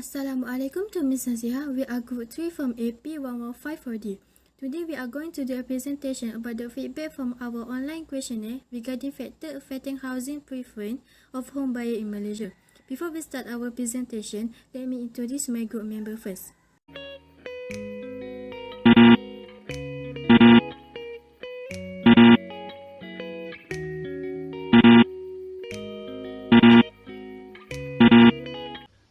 Assalamualaikum to Ms. Naziha. We are Group 3 from AP 11540. Today we are going to do a presentation about the feedback from our online questionnaire regarding factors affecting housing preference of home buyer in Malaysia. Before we start our presentation, let me introduce my group member first.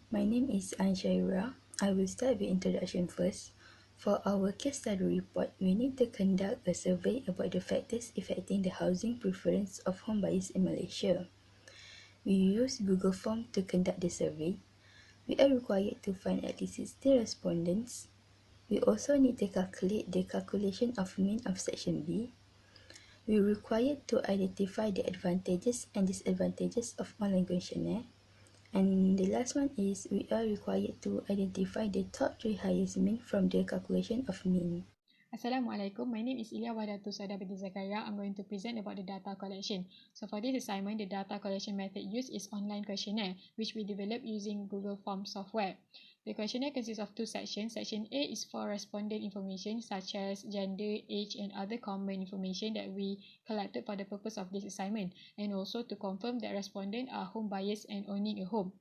My name is Anshaira. I will start with introduction first. For our case study report, we need to conduct a survey about the factors affecting the housing preference of home buyers in Malaysia. We use Google Form to conduct the survey. We are required to find at least 60 respondents. We also need to calculate the calculation of mean of section B. We are required to identify the advantages and disadvantages of online questionnaire. And the last one is we are required to identify the top 3 highest mean from the calculation of mean. Assalamualaikum. My name is Ilya Wadatu Sada binti Zakaria. I'm going to present about the data collection. So for this assignment, the data collection method used is online questionnaire, which we developed using Google Forms software. The questionnaire consists of 2 sections. Section A is for respondent information such as gender, age, and other common information that we collected for the purpose of this assignment, and also to confirm that respondents are home buyers and owning a home.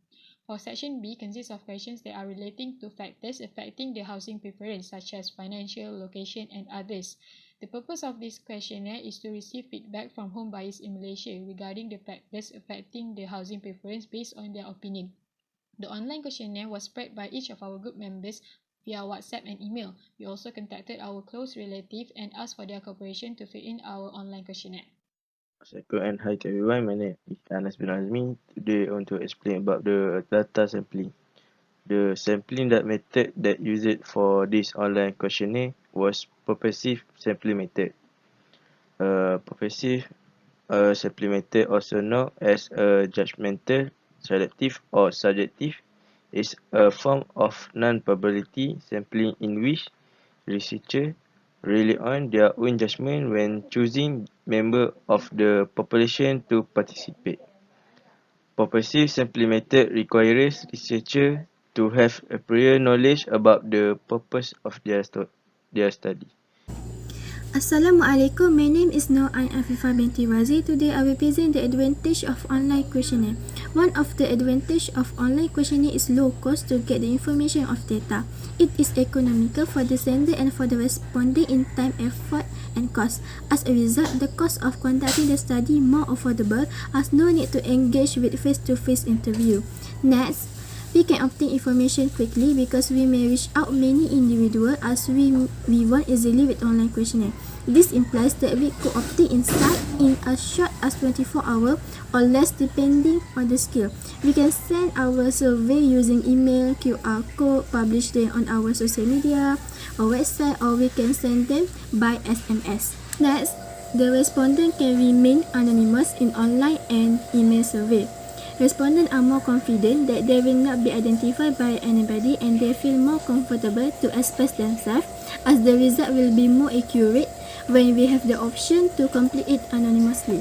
For section B consists of questions that are relating to factors affecting the housing preference such as financial, location, and others. The purpose of this questionnaire is to receive feedback from home buyers in Malaysia regarding the factors affecting the housing preference based on their opinion. The online questionnaire was spread by each of our group members via WhatsApp and email. We also contacted our close relatives and asked for their cooperation to fill in our online questionnaire. Assalamualaikum and hi to everyone. My name is Anas bin Azmi. Today I want to explain about the data sampling. The sampling method that used for this online questionnaire was purposive sampling method. Purposive sampling method, also known as a judgmental, selective, or subjective, is a form of non-probability sampling in which researchers rely on their own judgment when choosing members of the population to participate. Purposive sampling method requires researchers to have a prior knowledge about the purpose of their study. Assalamualaikum. My name is Noor Ain Afifah binti Wazi. Today I will present the advantage of online questionnaire. One of the advantage of online questionnaire is low cost to get the information of data. It is economical for the sender and for the respondent in time, effort, and cost. As a result, the cost of conducting the study more affordable as no need to engage with face-to-face interview. Next, we can obtain information quickly because we may reach out many individuals as we want easily with online questionnaire. This implies that we could obtain insight in as short as 24 hours or less depending on the skill. We can send our survey using email, QR code, publish them on our social media or website, or we can send them by SMS. Next, the respondent can remain anonymous in online and email survey. Respondents are more confident that they will not be identified by anybody and they feel more comfortable to express themselves as the result will be more accurate when we have the option to complete it anonymously.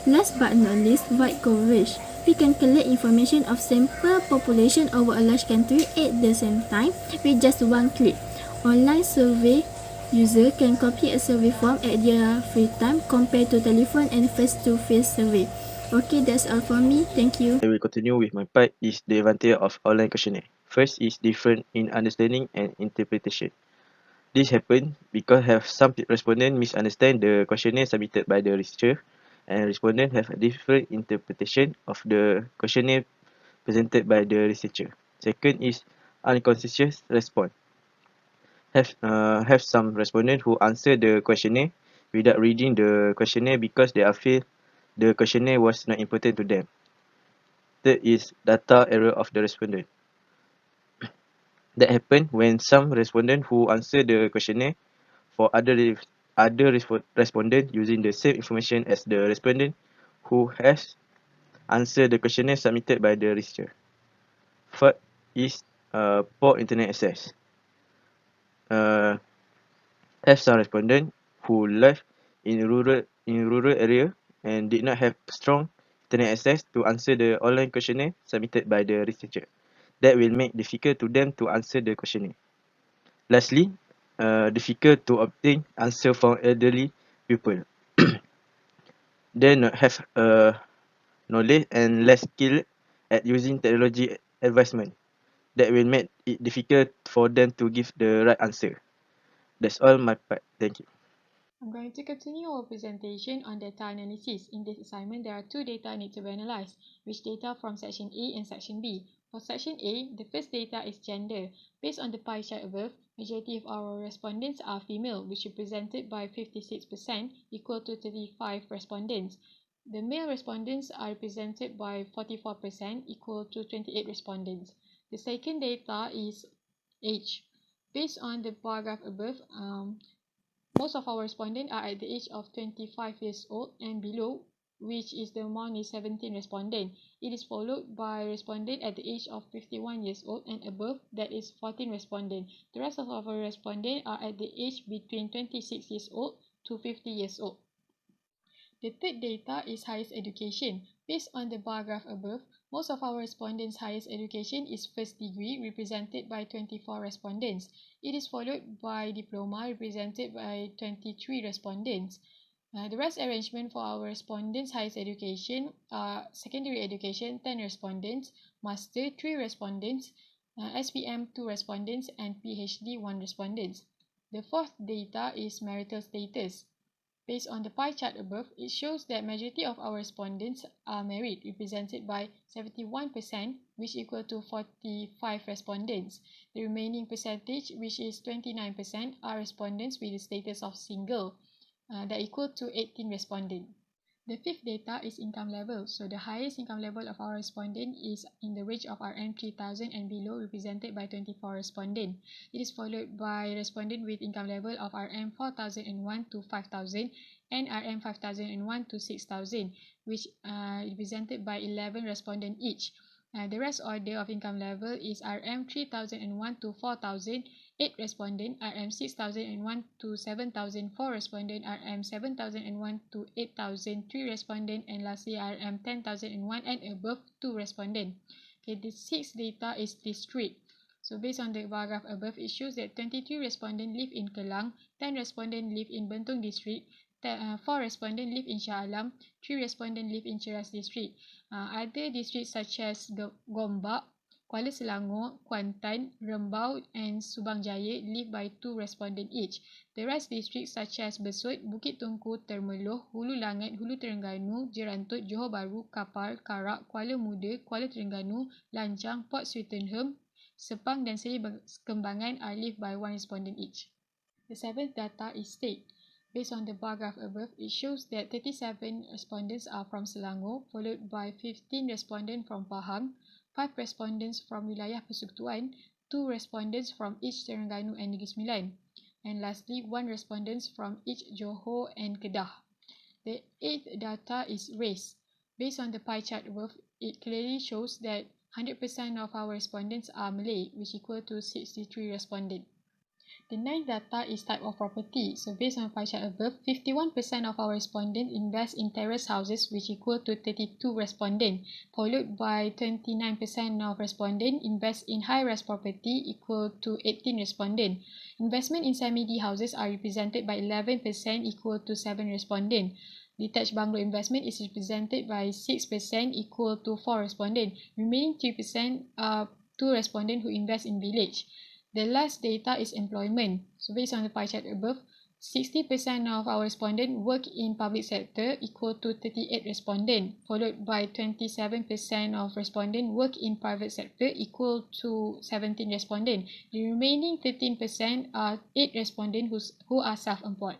Last but not least, wide coverage. We can collect information of sample population over a large country at the same time with just one click. Online survey user can complete a survey form at their free time compared to telephone and face-to-face survey. Okay, that's all for me. Thank you. I will continue with my part is the advantage of online questionnaire. First is different in understanding and interpretation. This happens because some respondents misunderstand the questionnaire submitted by the researcher and respondents have a different interpretation of the questionnaire presented by the researcher. Second is unconscious response. Have some respondents who answer the questionnaire without reading the questionnaire because they feel the questionnaire was not important to them. Third is data error of the respondent. That happens when some respondents who answer the questionnaire for other respondents using the same information as the respondent who has answered the questionnaire submitted by the researcher. Fourth is poor internet access. Have some respondents who live in rural area and did not have strong internet access to answer the online questionnaire submitted by the researcher. that will make difficult to them to answer the questionnaire. Lastly, difficult to obtain answer from elderly people. They not have knowledge and less skill at using technology advancement. That will make it difficult for them to give the right answer. That's all my part. Thank you. I'm going to continue our presentation on data analysis. In this assignment, there are two data need to be analysed, which data from section A and section B. For section A, the first data is gender. Based on the pie chart above, majority of our respondents are female, which represented by 56%, equal to 35 respondents. The male respondents are represented by 44%, equal to 28 respondents. The second data is age. Based on the bar graph above, most of our respondents are at the age of 25 years old and below, which is the amount is 17 respondents. It is followed by respondent at the age of 51 years old and above, that is 14 respondents. The rest of our respondents are at the age between 26 years old to 50 years old. The third data is highest education. Based on the bar graph above, most of our respondents' highest education is first degree, represented by 24 respondents. It is followed by diploma, represented by 23 respondents. The rest arrangement for our respondents' highest education are secondary education, 10 respondents, master, 3 respondents, SPM, 2 respondents, and PhD, 1 respondents. The fourth data is marital status. Based on the pie chart above, it shows that majority of our respondents are married, represented by 71%, which equal to 45 respondents. The remaining percentage, which is 29%, are respondents with the status of single, that equal to 18 respondents. The fifth data is income level. So the highest income level of our respondent is in the range of RM3000 and below, represented by 24 respondents. It is followed by respondent with income level of RM4001 to 5000 and RM5001 to 6000, which represented by 11 respondents each. The rest order of income level is RM3001 to 4000, 8 respondent, RM6001 to 7000, 4 respondent, RM7001 to 8000, 3 respondent, and lastly RM10001 and above, 2 respondent. Okay, the sixth data is district. So based on the bar graph above, it shows that 23 respondents live in Kelang, 10 respondents live in Bentong district, 4 respondents live in Shah Alam, 3 respondents live in Cheras district. Other districts such as Gombak, Kuala Selangor, Kuantan, Rembau, and Subang Jaya live by 2 respondents each. The rest districts such as Besut, Bukit Tungku, Termeloh, Hulu Langat, Hulu Terengganu, Jerantut, Johor Bahru, Kapar, Karak, Kuala Muda, Kuala Terengganu, Lancang, Port Swettenham, Sepang, dan Seri Kembangan are live by 1 respondent each. The seventh data is state. Based on the bar graph above, it shows that 37 respondents are from Selangor, followed by 15 respondents from Pahang, 5 respondents from Wilayah Persekutuan, 2 respondents from each Terengganu and Negeri Sembilan, and lastly 1 respondent from each Johor and Kedah. The eighth data is race. Based on the pie chart above, it clearly shows that 100% of our respondents are Malay, which equal to 63 respondents. The ninth data is type of property. So based on pie chart above, 51% of our respondents invest in terrace houses, which equal to 32 respondents, followed by 29% of respondents invest in high-rise property, equal to 18 respondents. Investment in semi-D houses are represented by 11%, equal to 7 respondents. Detached bungalow investment is represented by 6%, equal to 4 respondents. Remaining 3% are 2 respondents who invest in village. The last data is employment. So based on the pie chart above, 60% of our respondents work in public sector, equal to 38 respondents, followed by 27% of respondents work in private sector, equal to 17 respondents. The remaining 13% are 8 respondents who are self-employed.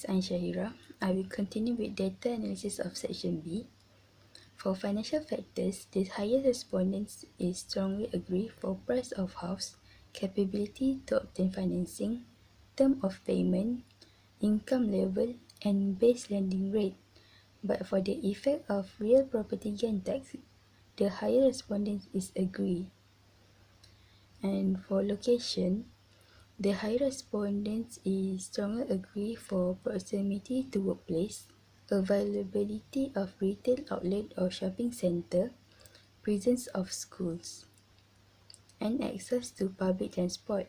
I'm Shahira. I will continue with data analysis of section B. For financial factors, the highest respondents is strongly agree for price of house, capability to obtain financing, term of payment, income level, and base lending rate. But for the effect of real property gain tax, the higher respondents is agree. And for location, the high respondents is strongly agree for proximity to workplace, availability of retail outlet or shopping center, presence of schools. and access to public transport.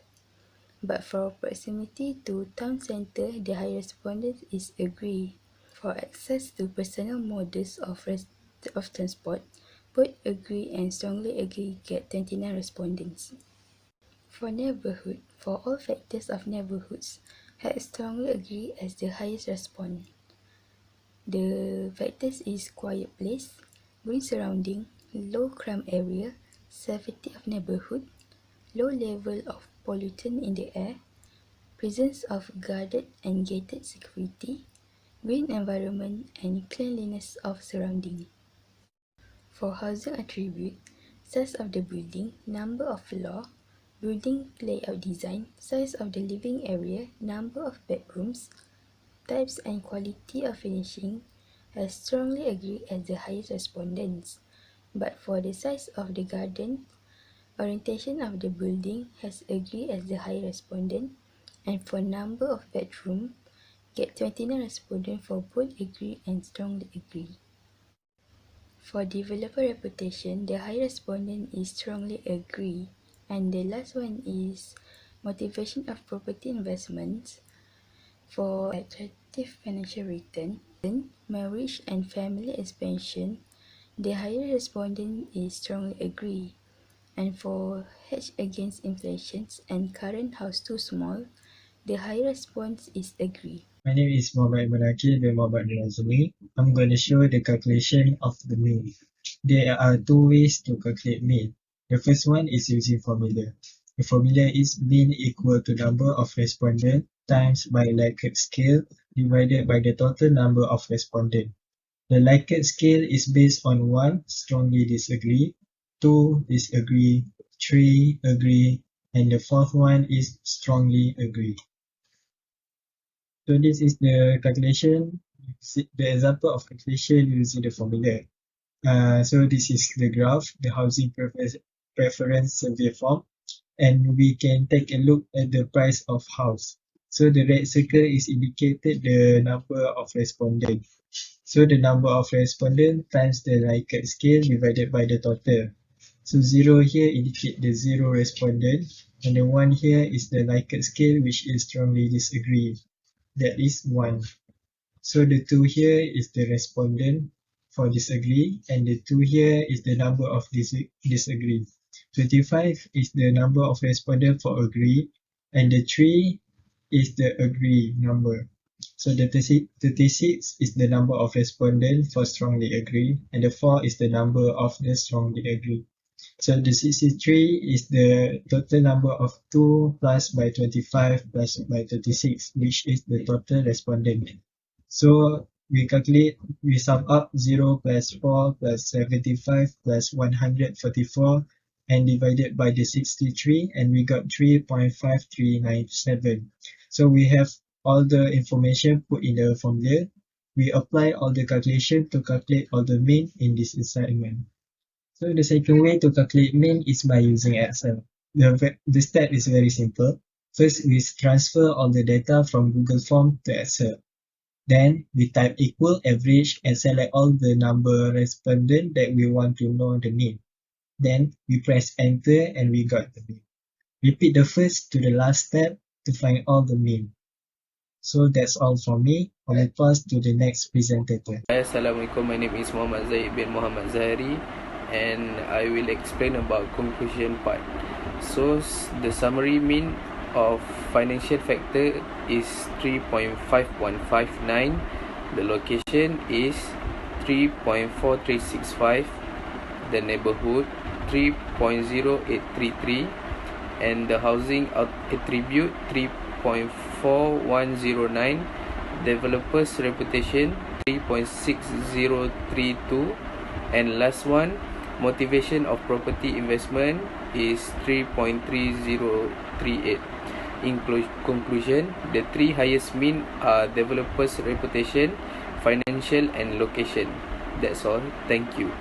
But for proximity to town centre, the high respondent is agree. For access to personal modes of transport, both agree and strongly agree get 29 respondents. For neighbourhood, for all factors of neighbourhoods, had strongly agree as the highest response. The factors is quiet place, green surrounding, low crime area, safety of neighbourhood, low level of pollutant in the air, presence of guarded and gated security, green environment and cleanliness of surrounding. For housing attribute, size of the building, number of floor, building layout design, size of the living area, number of bedrooms, types and quality of finishing has strongly agreed as the highest respondents. But for the size of the garden, orientation of the building has agreed as the high respondent, and for number of bedroom, get 29 respondents for both agree and strongly agree. For developer reputation, the high respondent is strongly agree, and the last one is motivation of property investments. For attractive financial return, marriage and family expansion, the higher respondent is strongly agree. And for hedge against inflation and current house too small, the higher response is agree. My name is Mohammad Munakir bin Mohammad Nazmi. I'm going to show the calculation of the mean. There are two ways to calculate mean. The first one is using formula. The formula is mean equal to number of respondents times by Likert scale divided by the total number of respondents. The Likert scale is based on 1. Strongly disagree, 2. Disagree, 3. Agree, and the fourth one is strongly agree. So this is the calculation, the example of calculation using the formula. So this is the graph, the housing preference survey form, and we can take a look at the price of house. So the red circle is indicated the number of respondents. So the number of respondents times the Likert scale divided by the total. So 0 here indicate the 0 respondent, and the 1 here is the Likert scale, which is strongly disagree. That is 1. So the 2 here is the respondent for disagree, and the 2 here is the number of disagree. 25 is the number of respondent for agree, and the 3 is the agree number. So the 36 is the number of respondent for strongly agree, and the 4 is the number of the strongly agree. So the 63 is the total number of 2 plus by 25 plus by 36, which is the total respondent. So we sum up 0 plus 4 plus 75 plus 144 and divided by the 63, and we got 3.5397. So we have all the information put in the formula. We apply all the calculation to calculate all the mean in this assignment. So the second way to calculate mean is by using Excel. The step is very simple. First, we transfer all the data from Google Form to Excel. Then we type equal average and select all the number respondent that we want to know the mean. Then we press enter and we got the mean. Repeat the first to the last step to find all the mean. So that's all from me. I will pass to the next presenter. Assalamualaikum, my name is Muhammad Zaid bin Muhammad Zahari, and I will explain about conclusion part. So the summary mean of financial factor is 3.5159. The location is 3.4365. The neighborhood 3.0833, and the housing attribute 3.4109. Developer's reputation 3.6032, and last one, motivation of property investment is 3.3038. In conclusion, the three highest mean are developer's reputation, financial, and location. That's all. Thank you.